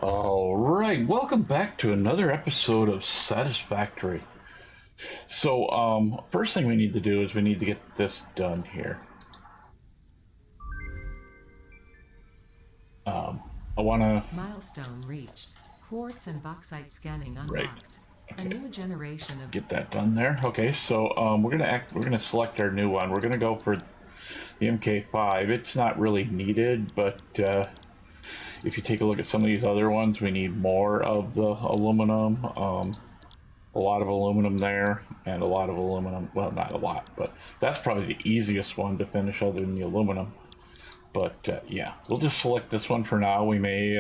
All right, welcome back to another episode of Satisfactory. So, first thing we need to do is we need to get this done here. I want to. Milestone reached. Quartz and bauxite scanning Right. unlocked. A Okay. new generation of Get that done there. Okay, so we're gonna select our new one. We're gonna go for the MK5. It's not really needed, but if you take a look at some of these other ones, we need more of the aluminum. A lot of aluminum there, and a lot of aluminum. Well, not a lot, but that's probably the easiest one to finish other than the aluminum. But yeah, we'll just select this one for now. We may,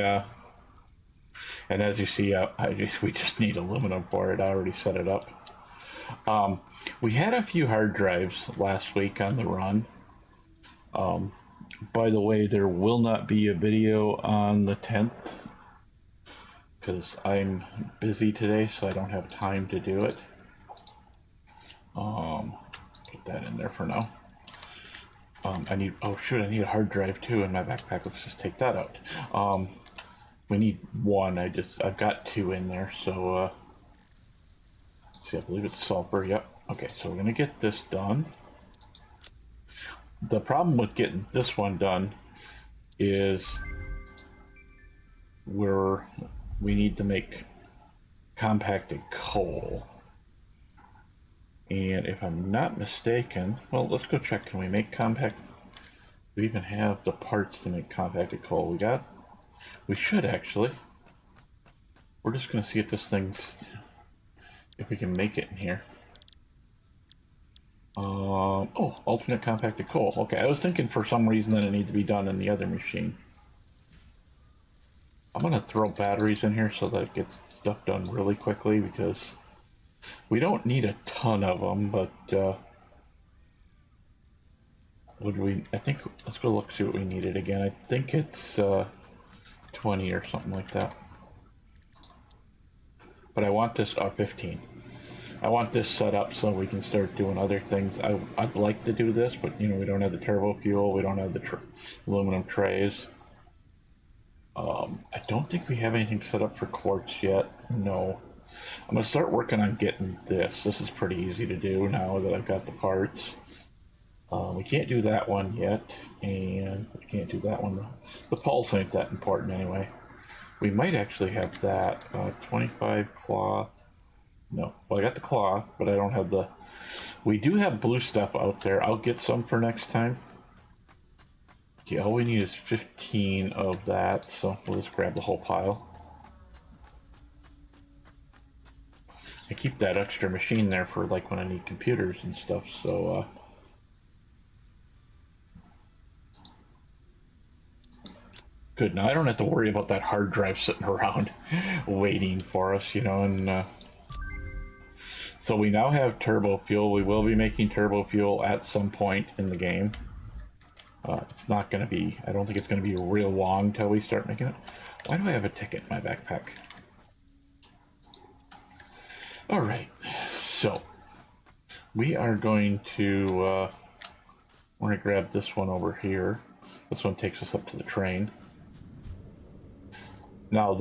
and as you see, we just need aluminum for it. I already set it up. We had a few hard drives last week on the run. By the way, there will not be a video on the 10th because I'm busy today, so I don't have time to do it. Put that in there for now. I need a hard drive too in my backpack. Let's just take that out. We need one. I've got two in there, so let's see, I believe it's sulfur. Yep. Okay, so we're gonna get this done. The problem with getting this one done is we need to make compacted coal. And if I'm not mistaken, well, let's go check. Can we make we even have the parts to make compacted coal? We should actually. We're just going to see if we can make it in here. Alternate compacted coal. Okay, I was thinking for some reason that it needs to be done in the other machine. I'm going to throw batteries in here so that it gets stuff done really quickly because we don't need a ton of them, but I think, let's go look, see what we needed again. I think it's 20 or something like that. But I want this, 15. I want this set up so we can start doing other things. I'd like to do this, but we don't have the turbo fuel. We don't have the aluminum trays. I don't think we have anything set up for quartz yet. No. I'm going to start working on getting this. This is pretty easy to do now that I've got the parts. We can't do that one yet, and we can't do that one. The pulse ain't that important anyway. We might actually have that. 25 cloth. No, well, I got the cloth, but I don't have the... We do have blue stuff out there. I'll get some for next time. Okay, all we need is 15 of that, so we'll just grab the whole pile. I keep that extra machine there for like when I need computers and stuff, so good. Now I don't have to worry about that hard drive sitting around waiting for us, and so we now have turbo fuel. We will be making turbo fuel at some point in the game. It's not going to be, I don't think it's going to be real long till we start making it. Why do I have a ticket in my backpack? All right, so we are going to, we're going to grab this one over here. This one takes us up to the train. Now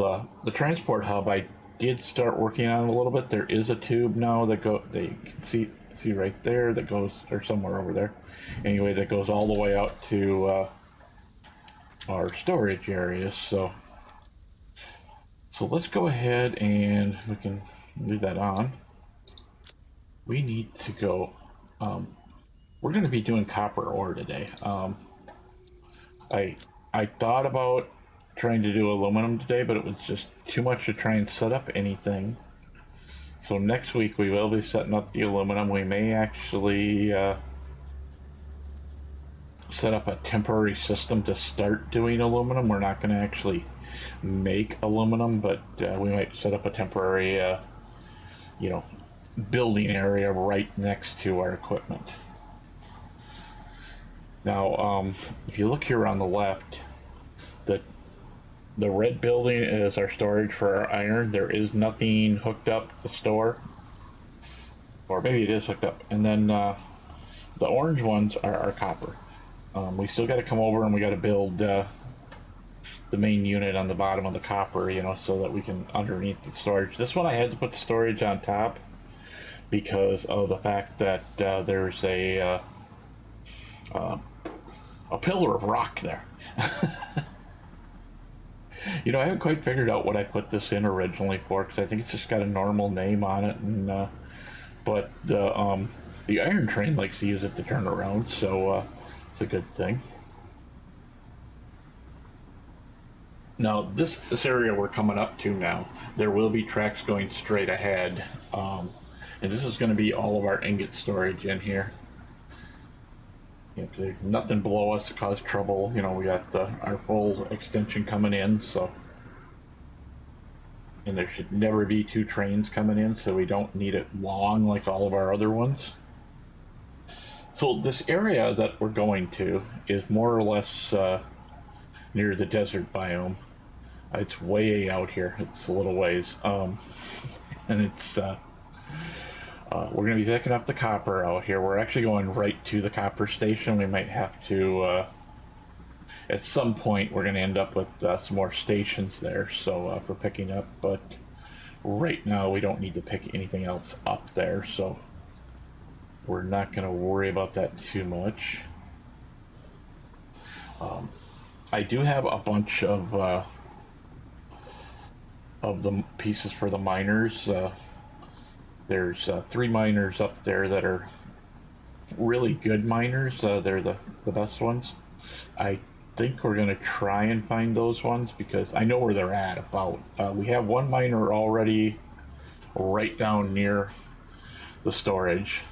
the transport hub, I did start working on it a little bit. There is a tube now that you can see right there that goes, or somewhere over there. Anyway, that goes all the way out to our storage areas. So let's go ahead and we can leave that on. We need to go, we're going to be doing copper ore today. I thought about trying to do aluminum today, but it was just too much to try and set up anything. So next week we will be setting up the aluminum. We may actually set up a temporary system to start doing aluminum. We're not going to actually make aluminum, but we might set up a temporary building area right next to our equipment. Now, if you look here on the left, the red building is our storage for our iron. There is nothing hooked up to store, or maybe it is hooked up. And then the orange ones are our copper. We still got to come over and we got to build the main unit on the bottom of the copper, you know, so that we can underneath the storage. This one I had to put the storage on top because of the fact that there's a pillar of rock there. You know, I haven't quite figured out what I put this in originally for, because I think it's just got a normal name on it, and but the iron train likes to use it to turn around, so it's a good thing. Now, this area we're coming up to now, there will be tracks going straight ahead, and this is going to be all of our ingot storage in here. You know, there's nothing below us to cause trouble. You know, we got our full extension coming in, so, and there should never be two trains coming in, so we don't need it long like all of our other ones. So this area that we're going to is more or less near the desert biome. It's way out here. It's a little ways, and it's we're going to be picking up the copper out here. We're actually going right to the copper station. We might have to, at some point, we're going to end up with some more stations there, so for picking up. But right now, we don't need to pick anything else up there, so we're not going to worry about that too much. I do have a bunch of the pieces for the miners. There's 3 miners up there that are really good miners. They're the best ones. I think we're going to try and find those ones because I know where they're at about. We have one miner already right down near the storage.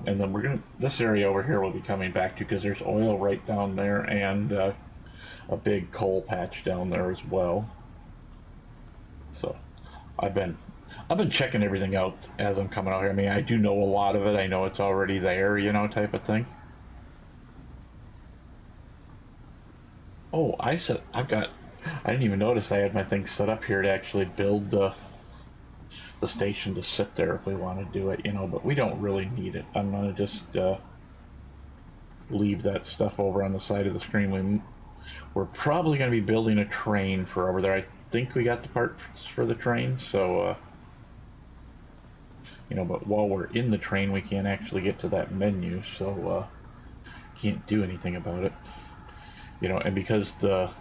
And then this area over here we'll be coming back to because there's oil right down there and a big coal patch down there as well. So I've been checking everything out as I'm coming out here. I mean, I do know a lot of it. I know it's already there, you know, type of thing. Oh, I didn't even notice I had my thing set up here to actually build the station to sit there if we want to do it, you know, but we don't really need it. I'm gonna just leave that stuff over on the side of the screen. We're probably gonna be building a train for over there. I think we got the parts for the train, so you know, but while we're in the train we can't actually get to that menu, so can't do anything about it, you know. And because the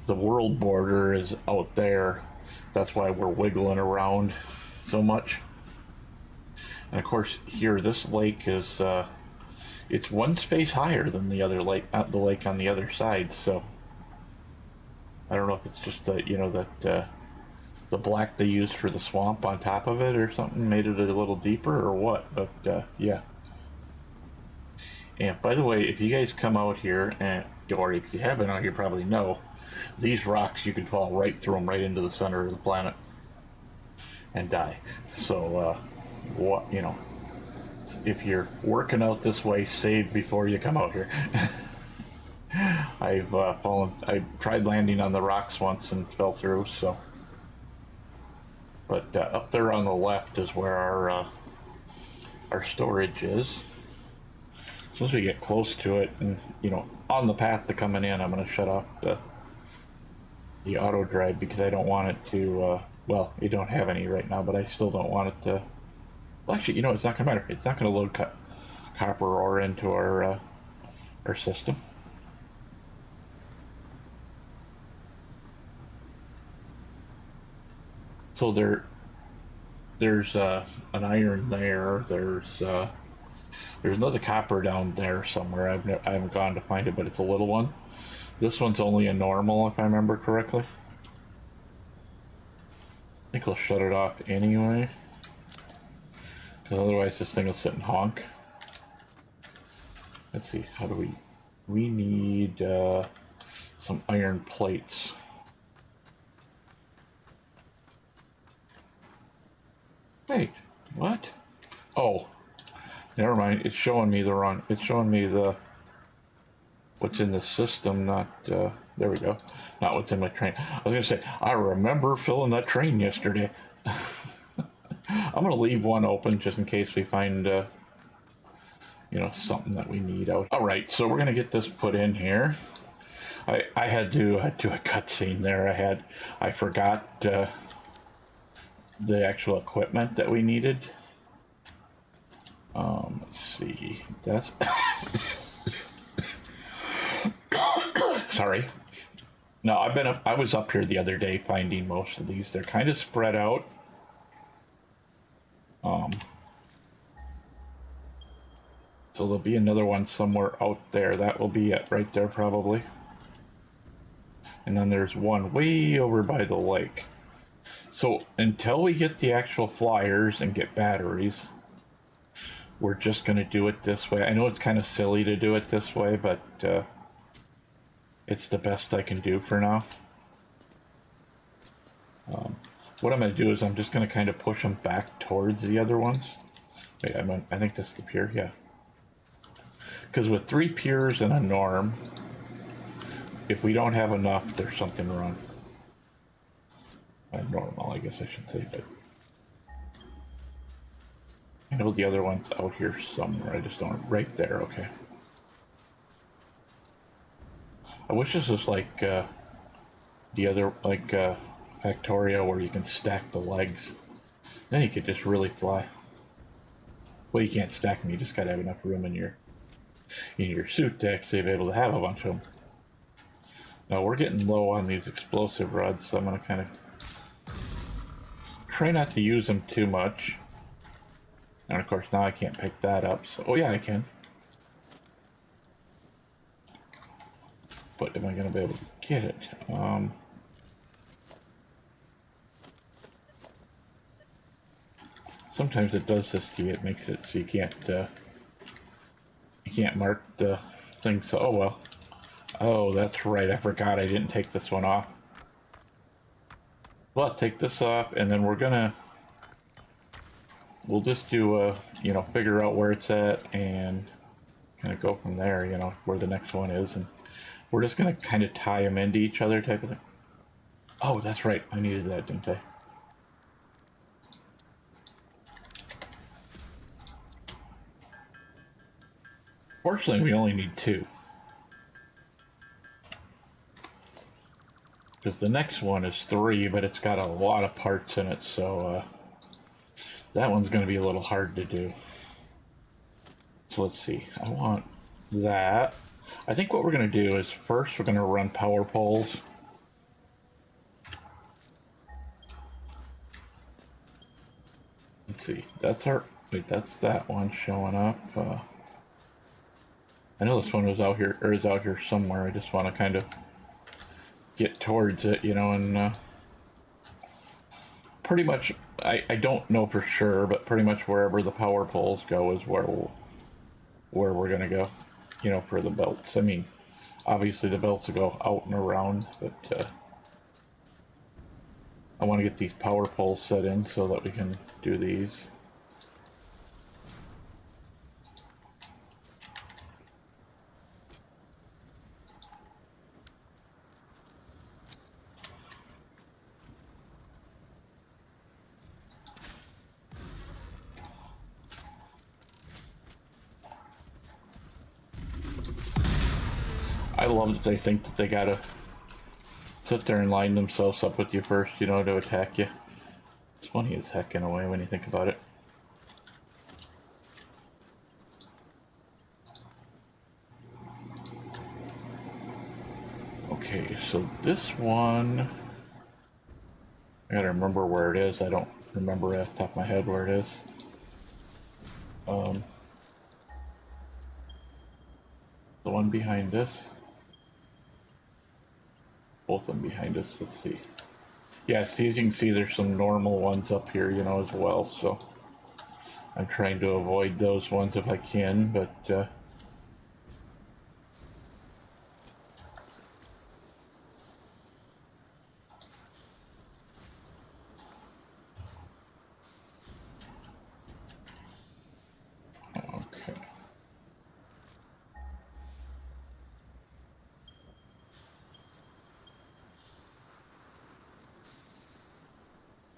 world border is out there, that's why we're wiggling around so much. And of course here this lake is it's one space higher than the other lake, the lake on the other side, so I don't know if it's just that, you know, that the black they used for the swamp on top of it or something made it a little deeper or what, but yeah. And by the way, if you guys come out here, or if you haven't out here, probably know these rocks, you can fall right through them right into the center of the planet and die. So what, you know, if you're working out this way, save before you come out here. I tried landing on the rocks once and fell through, so. But up there on the left is where our storage is. As soon as we get close to it, and you know, on the path to coming in, I'm going to shut off the auto drive because I don't want it to. Well, you don't have any right now, but I still don't want it to. Well, actually, you know, it's not going to matter. It's not going to load copper ore into our system. So there's an iron there. There's another copper down there somewhere. I haven't gone to find it, but it's a little one. This one's only a normal, if I remember correctly. I think we'll shut it off anyway, because otherwise this thing will sit and honk. Let's see, how do we need some iron plates. Wait, what? Oh, never mind. It's showing me the wrong. It's showing me what's in the system, not there we go. Not what's in my train. I was gonna say I remember filling that train yesterday. I'm gonna leave one open just in case we find you know, something that we need out. All right, so we're gonna get this put in here. I had to do a cutscene there. I forgot the actual equipment that we needed. Let's see. That's sorry. No, I was up here the other day finding most of these. They're kind of spread out. So there'll be another one somewhere out there. That will be it right there probably. And then there's one way over by the lake. So until we get the actual flyers and get batteries, we're just going to do it this way. I know it's kind of silly to do it this way, but it's the best I can do for now. What I'm going to do is I'm just going to kind of push them back towards the other ones. Wait, I think that's the pier, yeah. Because with 3 piers and a norm, if we don't have enough, there's something wrong. Normal, I guess I should say, but I know the other one's out here somewhere. I just don't. Right there, okay. I wish this was like the other, like Factorio, where you can stack the legs. Then you could just really fly. Well, you can't stack them. You just gotta have enough room in your suit to actually be able to have a bunch of them. Now we're getting low on these explosive rods, so I'm gonna kind of try not to use them too much. And of course now I can't pick that up, so oh yeah I can. But am I gonna be able to get it? Sometimes it does this to you. It makes it so you can't mark the thing. So oh well. Oh, that's right. I forgot I didn't take this one off. Well, I'll take this off, and then we'll just do figure out where it's at and kind of go from there. You know, where the next one is, and we're just gonna kind of tie them into each other, type of thing. Oh, that's right. I needed that, didn't I? Fortunately, we only need 2. Because the next one is 3, but it's got a lot of parts in it, so that one's going to be a little hard to do. So let's see. I want that. I think what we're going to do is first we're going to run power poles. Let's see. That's that one showing up. I know this one was out here, or is out here somewhere. I just want to kind of get towards it, you know, and pretty much, I don't know for sure, but pretty much wherever the power poles go is where we're gonna go, you know, for the belts. I mean, obviously the belts will go out and around, but I want to get these power poles set in so that we can do these. I love that they think that they gotta sit there and line themselves up with you first, you know, to attack you. It's funny as heck in a way when you think about it. Okay, so this one, I gotta remember where it is. I don't remember at the top of my head where it is. The one behind us. Both of them behind us, let's see. Yeah, see, as you can see, there's some normal ones up here, you know, as well, so I'm trying to avoid those ones if I can, but okay.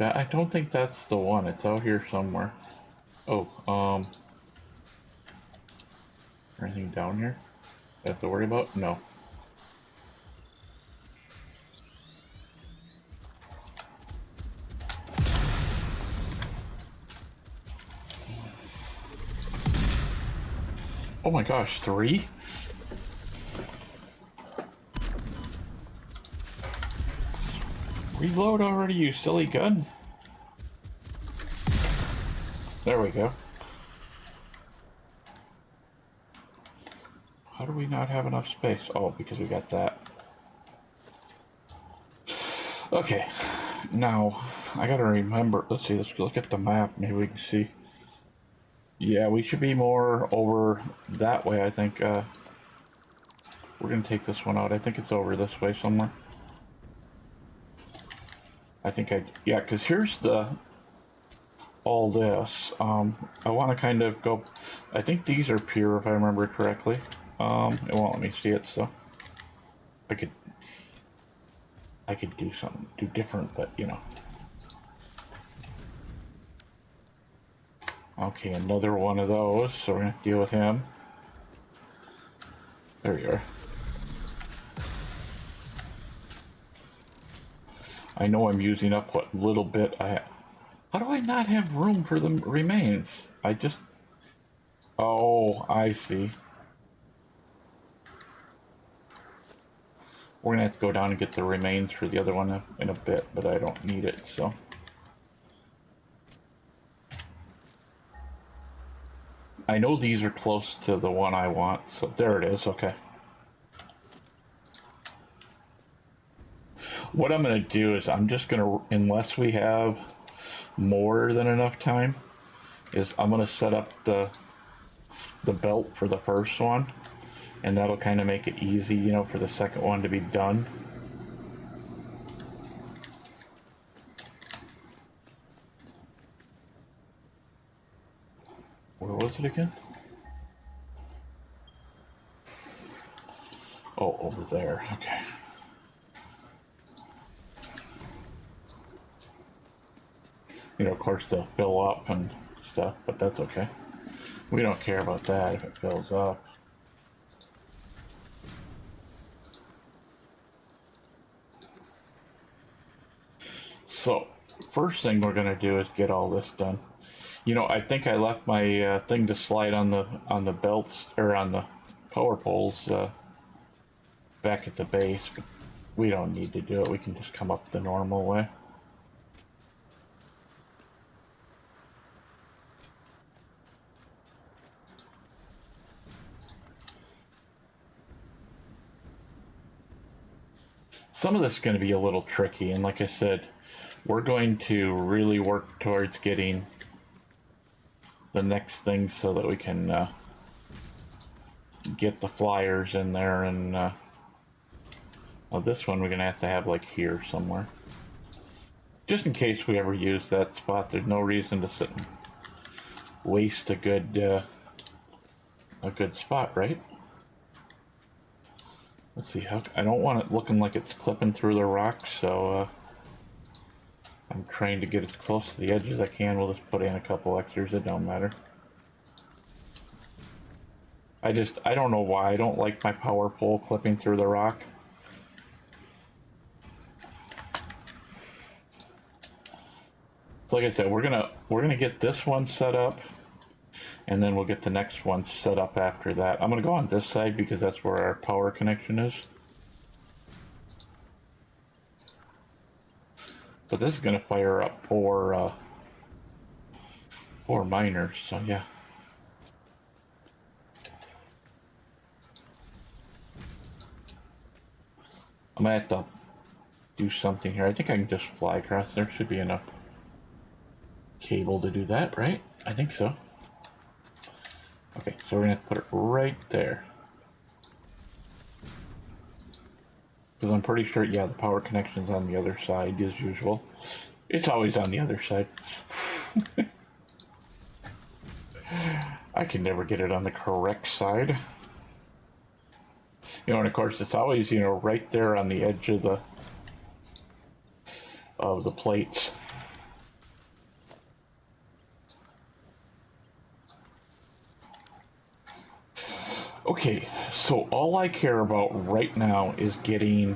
I don't think that's the one. It's out here somewhere. Oh, anything down here I have to worry about? No. Oh my gosh, 3? Reload already, you silly gun. There we go. How do we not have enough space? Oh, because we got that. Okay, now I gotta remember. Let's see, let's look at the map. Maybe we can see. Yeah, we should be more over that way, I think. We're gonna take this one out. I think it's over this way somewhere. I think yeah, because here's all this. I want to kind of go. I think these are pure, if I remember correctly. It won't let me see it, so I could do something, do different, but you know. Okay, another one of those, so we're gonna deal with him. There you are. I know I'm using up what little bit I have. How do I not have room for the remains? I just... Oh, I see. We're gonna have to go down and get the remains for the other one in a bit, but I don't need it, so... I know these are close to the one I want, so there it is, okay. What I'm gonna do is I'm just gonna, unless we have more than enough time, is I'm gonna set up the belt for the first one, and that'll kind of make it easy, you know, for the second one to be done. Where was it again? Oh, over there, okay. You know, of course they'll fill up and stuff, but that's okay. We don't care about that if it fills up. So, first thing we're gonna do is get all this done. You know, I think I left my thing to slide on the belts, or on the power poles back at the base, but we don't need to do it. We can just come up the normal way. Some of this is going to be a little tricky, and like I said, we're going to really work towards getting the next thing so that we can get the flyers in there, and well, this one we're going to have like here somewhere. Just in case we ever use that spot, there's no reason to sit and waste a good spot, right? Let's see, how I don't want it looking like it's clipping through the rocks, so I'm trying to get as close to the edge as I can. We'll just put in a couple extras, it don't matter. I don't know why I don't like my power pole clipping through the rock. Like I said, we're gonna get this one set up, and then we'll get the next one set up after that. I'm gonna go on this side because that's where our power connection is. But this is gonna fire up four miners, so yeah. I'm gonna have to do something here. I think I can just fly across. There should be enough cable to do that, right? I think so. Okay, so we're gonna put it right there. Because I'm pretty sure, yeah, the power connection's on the other side as usual. It's always on the other side. I can never get it on the correct side. You know, and of course it's always, you know, right there on the edge of the plates. Okay, so all I care about right now is getting,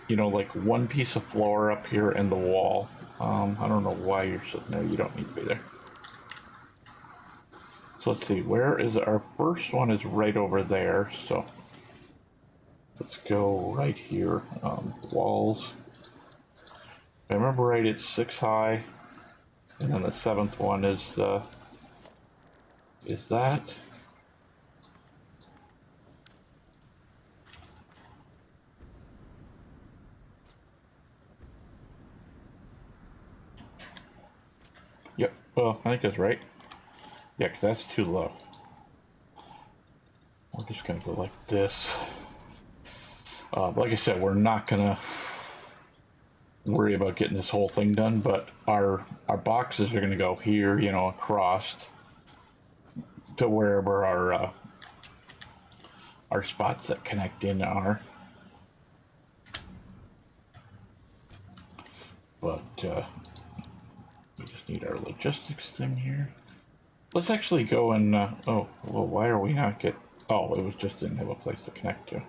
you know, like one piece of floor up here in the wall. I don't know why you're sitting there. You don't need to be there. So let's see, where is our first one is right over there, so let's go right here. Walls. If I remember right, it's 6 high, and then the 7th one is that. Yep, well, I think that's right. Yeah, because that's too low. We're just gonna go like this. Like I said, we're not gonna worry about getting this whole thing done, but our boxes are gonna go here, you know, across to wherever our spots that connect in are. But we just need our logistics thing here. Let's actually go and oh well, why are we not get? Oh, it was just didn't have a place to connect to.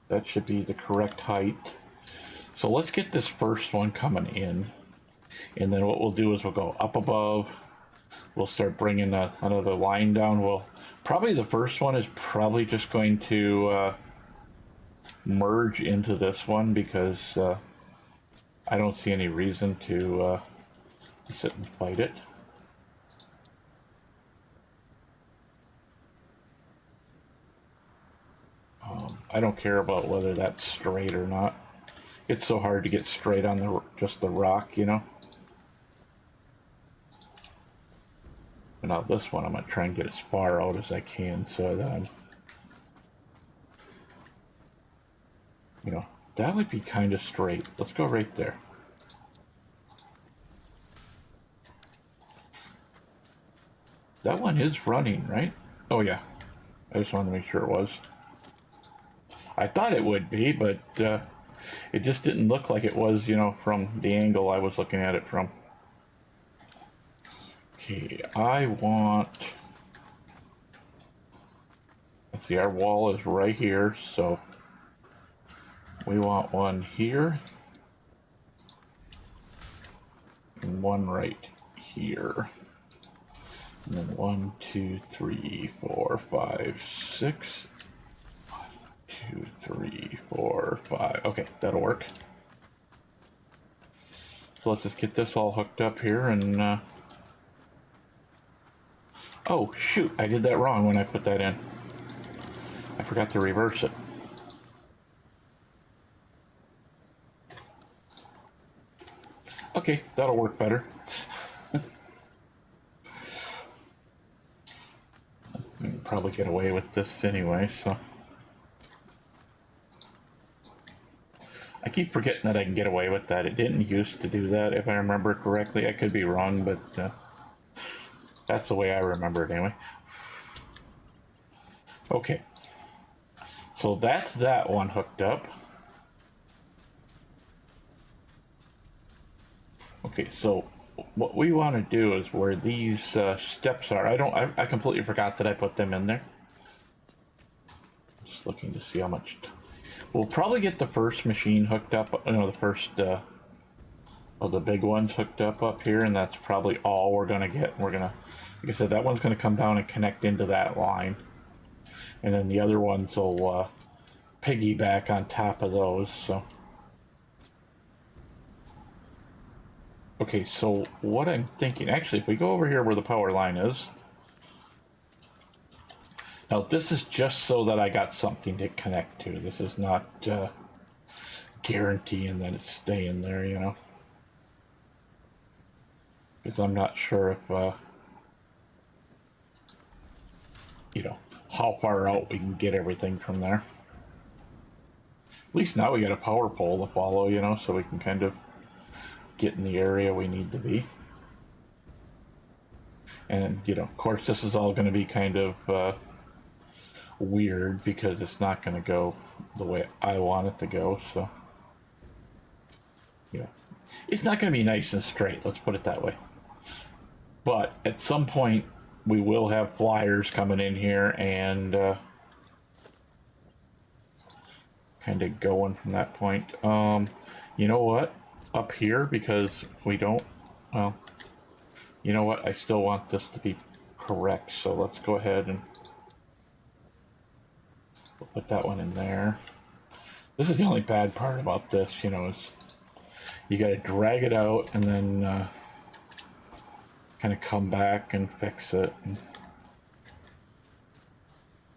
That should be the correct height. So let's get this first one coming in, and then what we'll do is we'll go up above. We'll start bringing another line down. Well, probably the first one is probably just going to merge into this one because I don't see any reason to sit and fight it. I don't care about whether that's straight or not. It's so hard to get straight on the just the rock, you know. But now this one, I'm gonna try and get as far out as I can, so that I'm, you know, that would be kind of straight. Let's go right there. That one is running, right? Oh yeah. I just wanted to make sure it was. I thought it would be, but it just didn't look like it was, you know, from the angle I was looking at it from. Okay, I want... Let's see, our wall is right here, so we want one here and one right here. And then 1, 2, 3, 4, 5, 6. 2, 3, 4, 5. Okay, that'll work. So let's just get this all hooked up here and oh shoot, I did that wrong when I put that in. I forgot to reverse it. Okay, that'll work better. We can probably get away with this anyway, so. I keep forgetting that I can get away with that. It didn't used to do that, if I remember correctly. I could be wrong, but that's the way I remember it anyway. Okay. So that's that one hooked up. Okay, so what we want to do is where these steps are. I completely forgot that I put them in there. Just looking to see how much. We'll probably get the first machine hooked up. You know, the first of the big ones hooked up here, and that's probably all we're gonna get. We're gonna, like I said, that one's gonna come down and connect into that line, and then the other ones will piggyback on top of those. So. Okay, so what I'm thinking, actually, if we go over here where the power line is, now this is just so that I got something to connect to. This is not guaranteeing that it's staying there, you know, because I'm not sure if, you know, how far out we can get everything from there. At least now we got a power pole to follow, you know, so we can kind of get in the area we need to be. And, you know, of course, this is all going to be kind of weird because it's not going to go the way I want it to go, so, you know, it's not going to be nice and straight, let's put it that way. But at some point, we will have flyers coming in here and kind of going from that point. You know what? Up here, because we don't, well, You know what? I still want this to be correct, so let's go ahead and we'll put that one in there. This is the only bad part about this, you know, is you gotta drag it out and then kind of come back and fix it.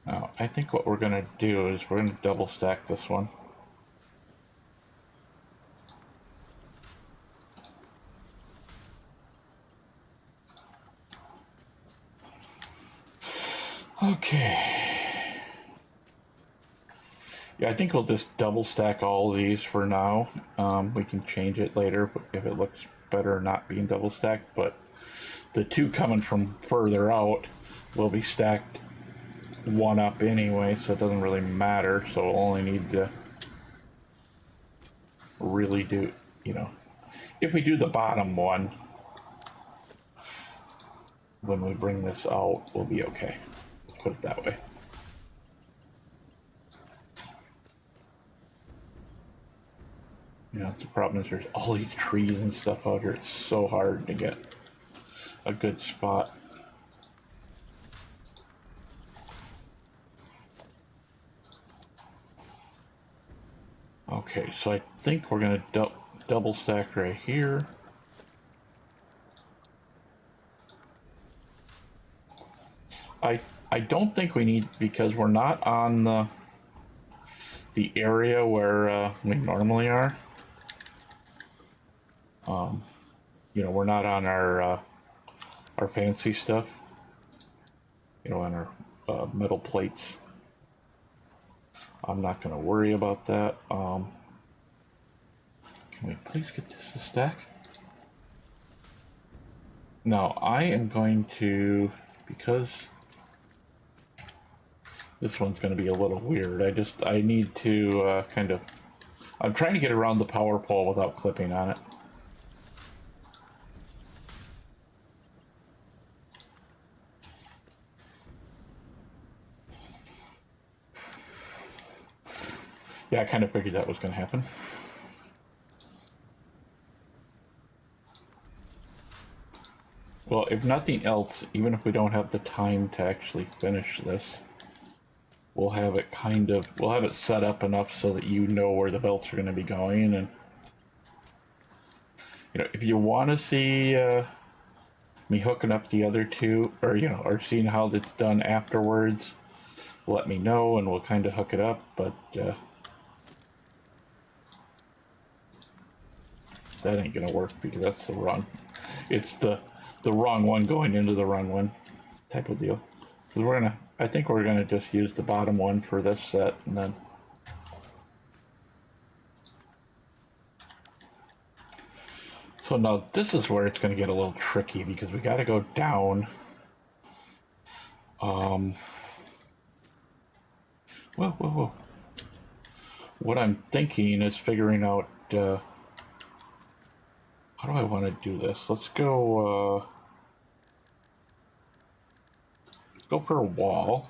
Now, I think what we're gonna do is we're gonna double stack this one. Okay. Yeah, I think we'll just double stack all of these for now. We can change it later if it looks better not being double stacked, but the two coming from further out will be stacked one up anyway, so it doesn't really matter. So we'll only need to really do, you know, if we do the bottom one, when we bring this out, we'll be okay. Let's put it that way. You know, the problem is there's all these trees and stuff out here. It's so hard to get a good spot. Okay, so I think we're gonna double stack right here. I don't think we need, because we're not on the area where we normally are. You know, we're not on our fancy stuff. You know, on our metal plates. I'm not going to worry about that. Can we please get this to stack? Now, I am going to, because this one's going to be a little weird, I need to kind of, I'm trying to get around the power pole without clipping on it. Yeah, I kind of figured that was going to happen. Well, if nothing else, even if we don't have the time to actually finish this, we'll have it we'll have it set up enough so that you know where the belts are going to be going. And, you know, if you want to see me hooking up the other two, or, you know, or seeing how that's done afterwards, let me know and we'll kind of hook it up. But, that ain't gonna work because that's the wrong, it's the wrong one going into the wrong one type of deal. Because I think we're gonna just use the bottom one for this set, and then so now this is where it's gonna get a little tricky because we gotta go down. Whoa. What I'm thinking is figuring out how do I want to do this? Let's go for a wall.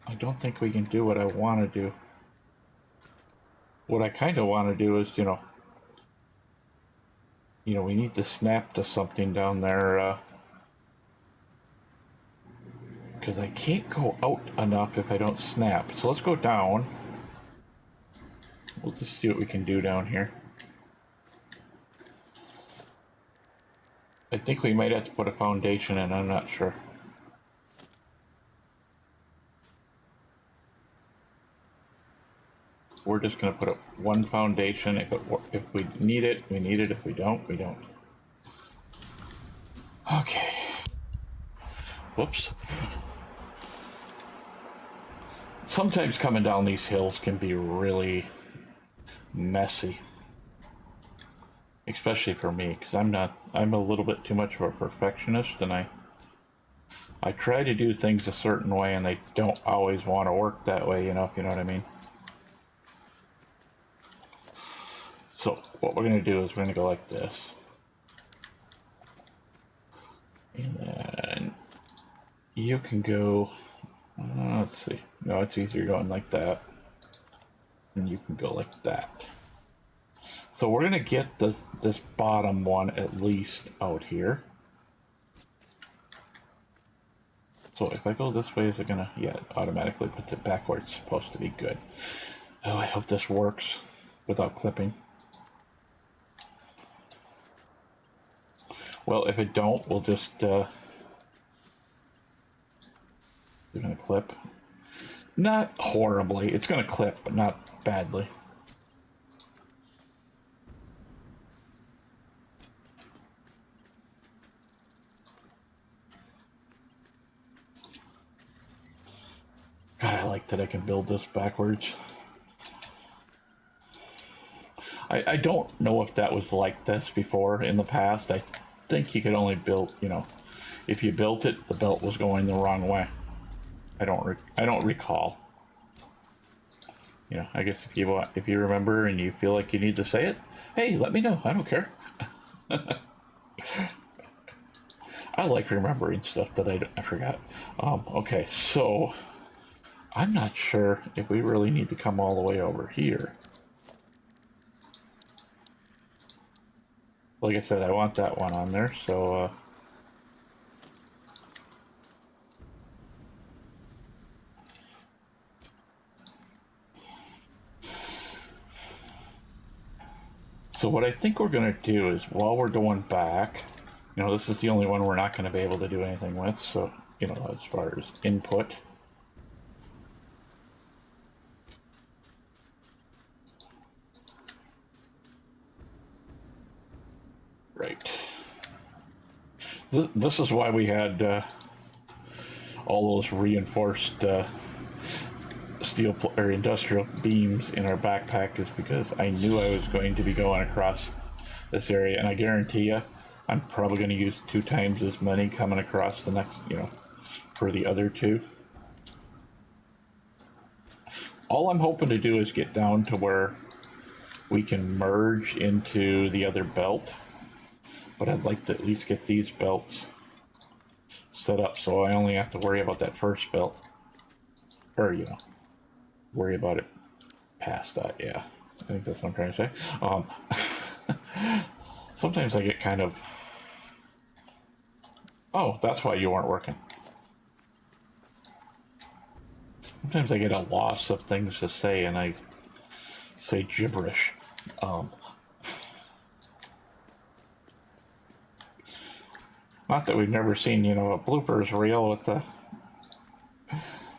I don't think we can do what I want to do. What I kind of want to do is, you know, we need to snap to something down there, because I can't go out enough if I don't snap. So let's go down. We'll just see what we can do down here. I think we might have to put a foundation in, I'm not sure. We're just going to put up one foundation. If we need it, we need it. If we don't, we don't. Okay. Whoops. Sometimes coming down these hills can be really messy. Especially for me, because I'm a little bit too much of a perfectionist, and I try to do things a certain way, and they don't always want to work that way, if you know what I mean. So what we're going to do is we're going to go like this. And then you can go, let's see. No, it's easier going like that. And you can go like that. So we're gonna get this bottom one at least out here. So if I go this way, is it gonna? Yeah, it automatically puts it back where it's supposed to be. Good. Oh, I hope this works without clipping. Well, if it don't, we'll just we're gonna clip. Not horribly. It's gonna clip, but not badly. God, I like that I can build this backwards. I don't know if that was like this before in the past. I think you could only build, you know, if you built it, the belt was going the wrong way. I don't recall. You know, I guess if you remember and you feel like you need to say it, hey, let me know. I don't care. I like remembering stuff that I forgot. Okay, so I'm not sure if we really need to come all the way over here. Like I said, I want that one on there, so so what I think we're gonna do is while we're going back, you know, this is the only one we're not gonna be able to do anything with, so, you know, as far as input. Right. This is why we had all those reinforced steel or industrial beams in our backpack, is because I knew I was going to be going across this area, and I guarantee you, I'm probably going to use 2 times as many coming across the next, you know, for the other 2. All I'm hoping to do is get down to where we can merge into the other belt, but I'd like to at least get these belts set up so I only have to worry about that first belt, or, you know, worry about it past that. Yeah, I think that's what I'm trying to say. Sometimes I get kind of, oh, that's why you weren't working. Sometimes I get a loss of things to say and I say gibberish. Not that we've never seen, you know, a bloopers reel with the,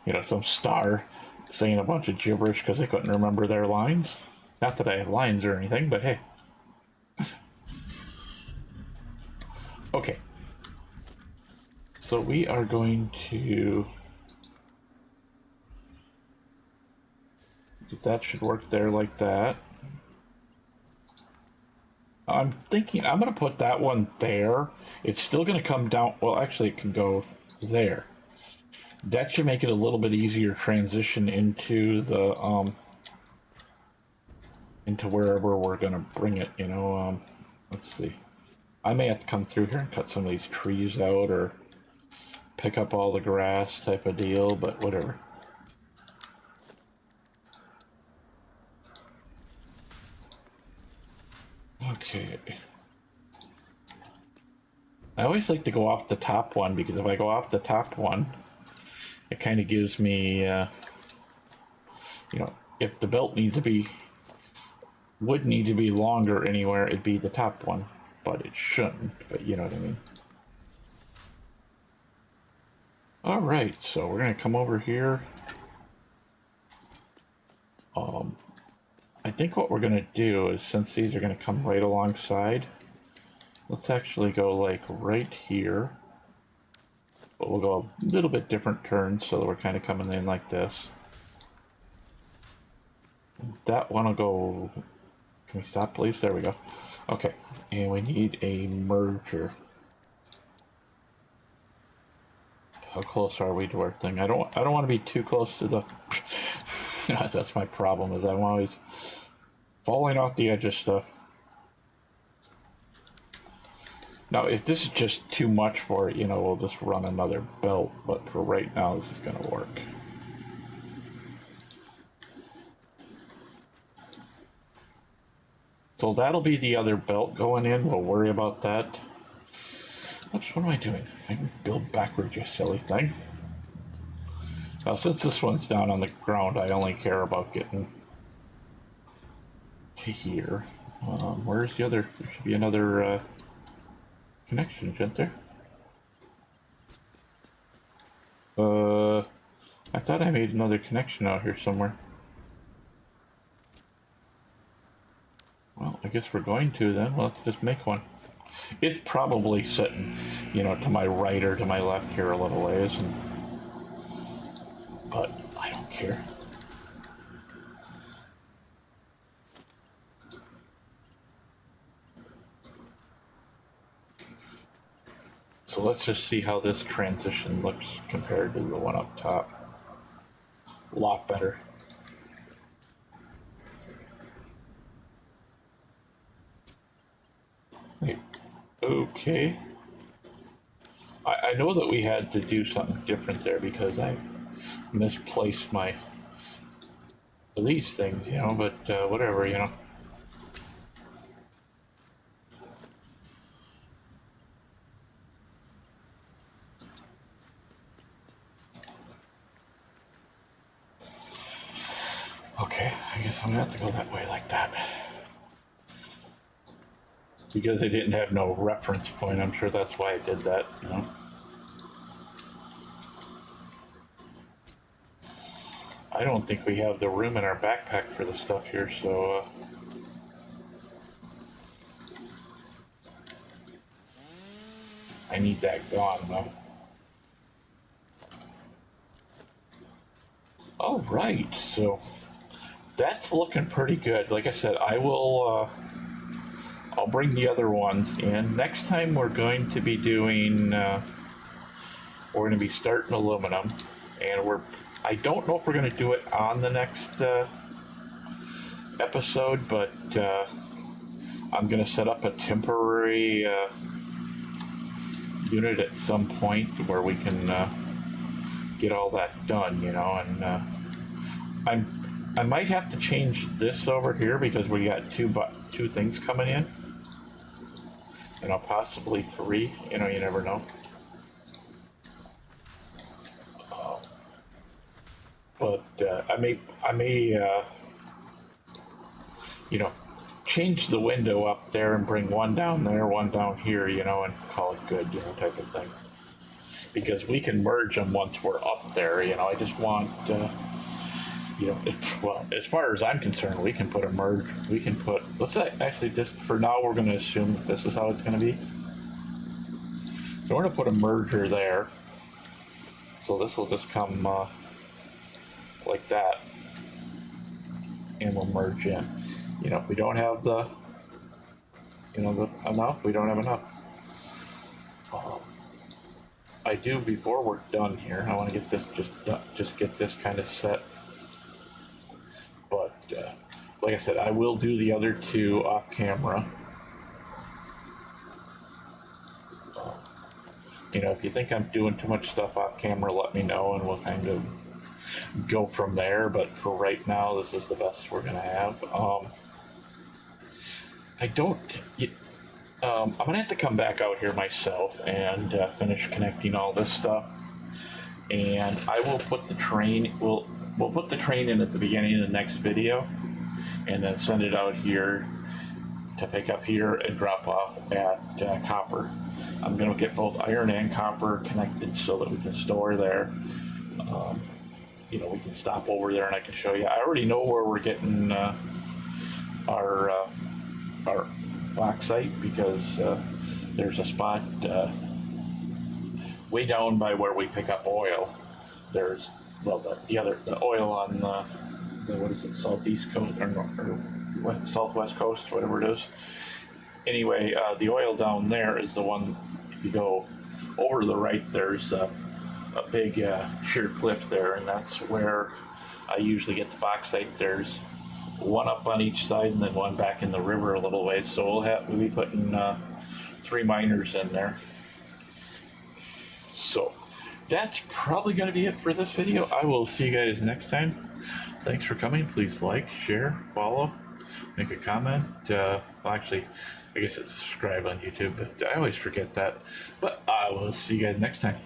you know, some star saying a bunch of gibberish because they couldn't remember their lines. Not that I have lines or anything, but hey. Okay. So we are going to... that should work there like that. I'm thinking I'm going to put that one there. It's still going to come down. Well, actually, it can go there. That should make it a little bit easier transition into the into wherever we're going to bring it. You know, let's see. I may have to come through here and cut some of these trees out or pick up all the grass type of deal, but whatever. Okay. I always like to go off the top one because if I go off the top one, it kind of gives me, you know, if the belt needs to be, would need to be longer anywhere, it'd be the top one, but it shouldn't, but you know what I mean. All right, so we're gonna come over here. I think what we're gonna do is, since these are gonna come right alongside, let's actually go like right here, but we'll go a little bit different turns so that we're kind of coming in like this. That one will go, can we stop please? There we go. Okay, and we need a merger. How close are we to our thing? I don't want to be too close to the that's my problem, is I'm always falling off the edge of stuff. Now, if this is just too much for it, you know, we'll just run another belt, but for right now, this is going to work. So that'll be the other belt going in. We'll worry about that. What am I doing? I can build backwards, you silly thing. Now, since this one's down on the ground, I only care about getting to here. Where's the other? There should be another connection, isn't there? I thought I made another connection out here somewhere. Well, I guess we're going to then. Well, let's just make one. It's probably sitting, you know, to my right or to my left here a little ways, but I don't care. So let's just see how this transition looks compared to the one up top. A lot better. Wait, okay. I know that we had to do something different there because I misplaced these things, you know, but whatever, you know. Okay, I guess I'm gonna have to go that way like that. Because I didn't have no reference point, I'm sure that's why I did that, you know. I don't think we have the room in our backpack for the stuff here, so I need that gone though. All right, so that's looking pretty good. Like I said, I'll bring the other ones in. Next time we're going to be doing, we're going to be starting aluminum, and I don't know if we're going to do it on the next episode, but I'm going to set up a temporary unit at some point where we can get all that done, you know, and I might have to change this over here because we got two things coming in, you know, possibly three, you know, you never know. But I may you know, change the window up there and bring one down there, one down here, you know, and call it good, you know, type of thing. Because we can merge them once we're up there, you know. I just want, you know, well, as far as I'm concerned, we can put a merge. We can put. Let's actually just for now we're going to assume that this is how it's going to be. So we're going to put a merger there. So this will just come like that, and we'll merge in. You know, if we don't have the, you know, the enough, we don't have enough. I do before we're done here. I want to get this just get this kind of set. But like I said, I will do the other two off camera. You know, if you think I'm doing too much stuff off camera, let me know and we'll kind of go from there. But for right now, this is the best we're gonna have. I'm gonna have to come back out here myself and finish connecting all this stuff. And I will put the train. We'll put the train in at the beginning of the next video, and then send it out here to pick up here and drop off at copper. I'm gonna get both iron and copper connected so that we can store there. You know, we can stop over there and I can show you. I already know where we're getting our bauxite because there's a spot way down by where we pick up oil. There's the oil on the what is it, southeast coast or southwest coast, whatever it is. Anyway, the oil down there is the one. If you go over to the right, there's a big sheer cliff there, and that's where I usually get the bauxite. There's one up on each side and then one back in the river a little ways. So we'll be putting 3 miners in there. So that's probably going to be it for this video. I will see you guys next time. Thanks for coming. Please like, share, follow. make a comment. Well, actually, I guess it's subscribe on YouTube, but I always forget that. But I will see you guys next time.